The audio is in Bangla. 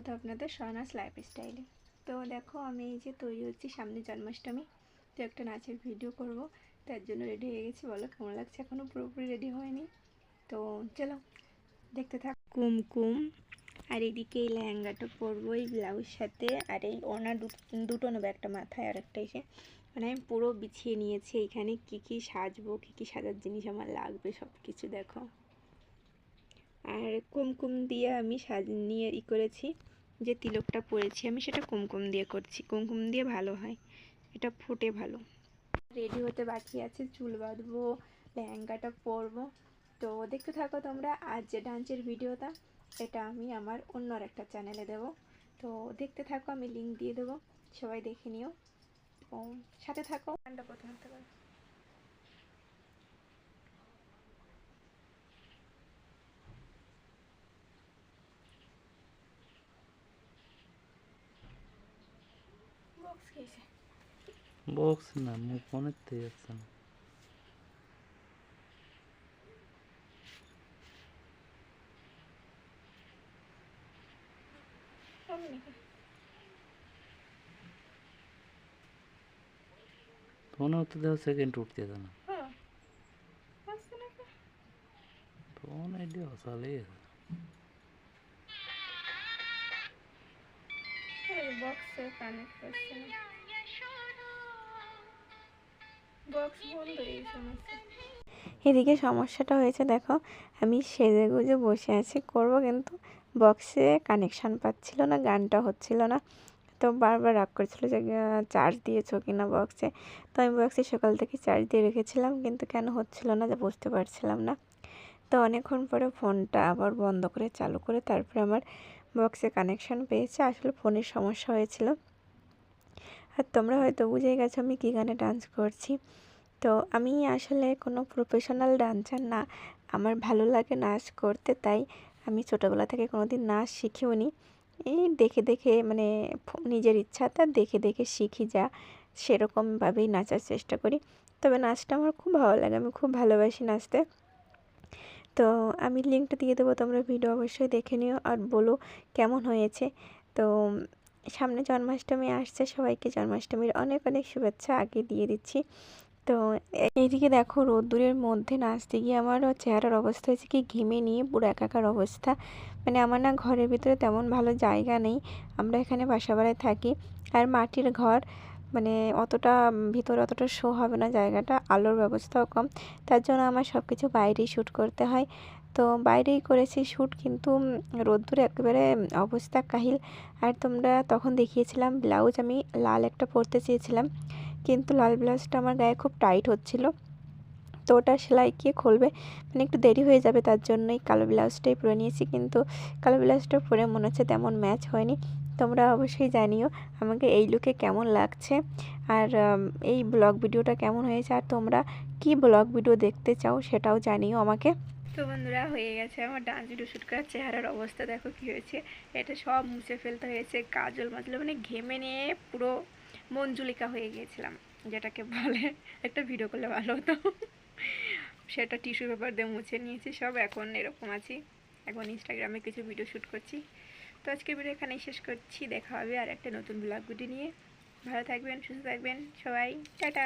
স্বাগত আপনাদের সয়নাস লাইফস্টাইলে। তো দেখো আমি এই যে তৈরি হচ্ছি, সামনে জন্মাষ্টমী, তো একটা নাচের ভিডিও করব, তার জন্য রেডি হয়ে গেছি। বলো কেমন লাগছে? এখনও পুরোপুরি রেডি হয়নি, তো চলো দেখতে থাক। কুমকুম, আর এদিকে এই লেহেঙ্গাটা পরবো এই ব্লাউজ সাথে, আর এই ওনার দুটো নেবে, একটা মাথায় আর একটা এসে, মানে আমি পুরো বিছিয়ে নিয়েছি এইখানে কি কি সাজবো, কি কি সাজার জিনিস আমার লাগবে সব কিছু দেখো। আর কুমকুম দিয়ে আমি নিয়ে করেছি, যে তিলকটা পরেছি আমি সেটা কুমকুম দিয়ে করছি। কুমকুম দিয়ে ভালো হয়, এটা ফুটে ভালো। রেডি হতে বাকি আছে, চুল বাঁধবো, লেহেঙ্গাটা পরবো। তো দেখতে থাকো তোমরা। আর যে ডান্সের ভিডিওটা, এটা আমি আমার অন্য একটা চ্যানেলে দেবো, তো দেখতে থাকো, আমি লিঙ্ক দিয়ে দেবো, সবাই দেখে নিও। তো সাথে থাকো। গানটা প্রথমে থেকে বক্স খেয়েছে, বক্স না, মু ফোনের থেকে যাচ্ছে না। ফোনেও তো দেখো সেকেন্ড উঠতে না, ফোন আইডিয়া হসালে বক্সে কানেক্ট করছে না, বক্স বন্ধ এই সমস্যা। এদিকে সমস্যাটা হয়েছে দেখো, আমি সেজে গুজে বসে আছি করব, কিন্তু বক্সে কানেকশান পাচ্ছিল না, গানটা হচ্ছিল না। তো বারবার রাগ করছিল যে চার্জ দিয়েছো কি না বক্সে। তো আমি বক্সে সকাল থেকে চার্জ দিয়ে রেখেছিলাম, কিন্তু কেন হচ্ছিল না যে বুঝতে পারছিলাম না। তো অনেকক্ষণ পরে ফোনটা আবার বন্ধ করে চালু করে তারপরে আমার বক্সে কানেকশান পেয়েছে। আসলে ফোনের সমস্যা হয়েছিল। আর তোমরা হয়তো বুঝেই গেছো আমি কী গানে ডান্স করছি। তো আমি আসলে কোনো প্রফেশনাল ডান্সার না, আমার ভালো লাগে নাচ করতে, তাই আমি ছোটোবেলা থেকে কোনো দিন নাচ শিখিও নি। এই দেখে দেখে, মানে নিজের ইচ্ছাটা দেখে দেখে শিখি, যা সেরকমভাবেই নাচার চেষ্টা করি। তবে নাচটা আমার খুব ভালো লাগে, আমি খুব ভালোবাসি নাচতে। তো আমি লিঙ্কটা দিয়ে দেবো, তোমরা ভিডিও অবশ্যই দেখে নিও আর বলো কেমন হয়েছে। তো সামনে জন্মাষ্টমী আসছে, সবাইকে জন্মাষ্টমীর অনেক অনেক শুভেচ্ছা আগে দিয়ে দিচ্ছি। তো এইদিকে দেখো রোদ্দুরের মধ্যে নাচতে গিয়ে আমার চেহারার অবস্থা হয়েছে কি, ঘেমে নিয়ে পুরো একাকার অবস্থা। মানে আমার না ঘরের ভিতরে তেমন ভালো জায়গা নেই, আমরা এখানে বাসা বাড়ায় থাকি, আর মাটির ঘর, মানে অতটা ভিতরে অতটা শো হবে না জায়গাটা, আলোর ব্যবস্থাও কম, তার জন্য আমার সব কিছু বাইরেই শ্যুট করতে হয়। তো বাইরেই করেছি শ্যুট, কিন্তু রোদ্দুরে একেবারে অবস্থা কাহিল। আর তোমরা তখন দেখিয়েছিলাম ব্লাউজ, আমি লাল একটা পরতে চেয়েছিলাম, কিন্তু লাল ব্লাউজটা আমার গায়ে খুব টাইট হচ্ছিল, তো ওটা সেলাই গিয়ে খুলবে, মানে একটু দেরি হয়ে যাবে, তার জন্যই কালো ব্লাউজটাই পরে নিয়েছি। কিন্তু কালো ব্লাউজটা পরে মনে হচ্ছে তেমন ম্যাচ হয়নি। তোমরা অবশ্যই জানিও আমাকে এই লুকে কেমন লাগছে, আর এই ব্লগ ভিডিওটা কেমন হয়েছে, আর তোমরা কি ব্লগ ভিডিও দেখতে চাও সেটাও জানিও আমাকে। তো বন্ধুরা, হয়ে গেছে আমার ডান্স ভিডিও শ্যুট করার। চেহারার অবস্থা দেখো কী হয়েছে, এটা সব মুছে ফেলতে হয়েছে, কাজল মাজল, মানে ঘেমে নিয়ে পুরো মঞ্জুলিকা হয়ে গিয়েছিলাম, যেটাকে বলে। একটা ভিডিও করলে ভালো হতো, সেটা টিস্যু পেপার দিয়ে মুছে নিয়েছি সব। এখন এরকম আছি, এখন ইনস্টাগ্রামে কিছু ভিডিও শ্যুট করছি। তো আজকের ভিডিও এখানেই শেষ করছি, দেখা হবে আর একটা নতুন ব্লগ ভিডিও নিয়ে। ভালো থাকবেন, সুস্থ থাকবেন সবাই, টাটা।